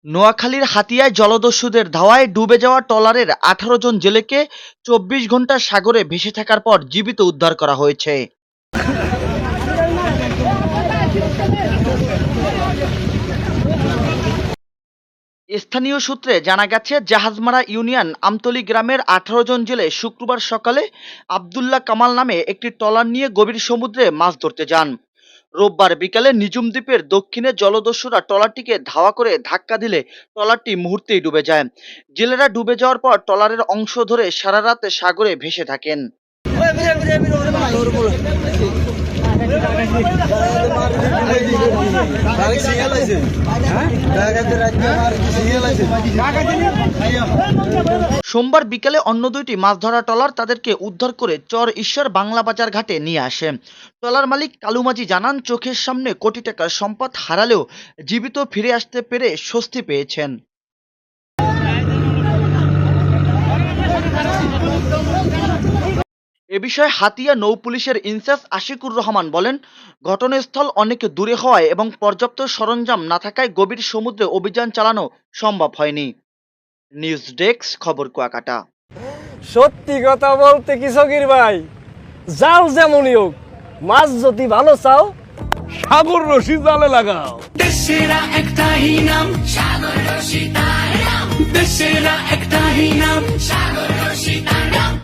নোয়াখালীর হাতিয়ায় জলদস্যুদের ধাওয়ায় ডুবে যাওয়া ট্রলারের ১৮ জন জেলেকে ২৪ ঘন্টা সাগরে ভেসে থাকার পর জীবিত উদ্ধার করা হয়েছে। স্থানীয় সূত্রে জানা গেছে, জাহাজমারা ইউনিয়ন আমতলী গ্রামের ১৮ জন জেলে শুক্রবার সকালে আবদুল্লাহ কামাল নামে একটি ট্রলার নিয়ে গভীর সমুদ্রে মাছ ধরতে যান। রোববার বিকালে নিজুম দ্বীপের দক্ষিণে জলদস্যুরা ট্রলারটিকে ধাওয়া করে ধাক্কা দিলে ট্রলারটি মুহূর্তেই ডুবে যায়। জেলেরা ডুবে যাওয়ার পর ট্রলারের অংশ ধরে সারা রাত সাগরে ভেসে থাকেন। সোমবার বিকেলে অন্য দুইটি মাছ ধরা ট্রলার তাদেরকে উদ্ধার করে চর ঈশ্বর বাংলা বাজার ঘাটে নিয়ে আসে। ট্রলার মালিক কালু মাঝি জানান, চোখের সামনে কোটি টাকার সম্পদ হারালেও জীবিত ফিরে আসতে পেরে স্বস্তি পেয়েছেন। এ বিষয়ে হাতিয়া নৌ পুলিশের ইনচার্জ আশিকুর রহমান বলেন, ঘটনাস্থল অনেক দূরে হওয়ায় এবং পর্যাপ্ত সরঞ্জাম না থাকায় গভীর সমুদ্রে অভিযান চালানো সম্ভব হয়নি। নিউজ ডেস্ক, খবর কুয়াকাটা। সত্যি কথা বলতে কি সগির ভাই, জাল যেমনই হোক, মাছ যদি ভালো চাও সাগর রশি জালে লাগাও। দেশেরা একটাই নাম সাগর রশি তার নাম, দেশেরা একটাই নাম সাগর রশি তার নাম।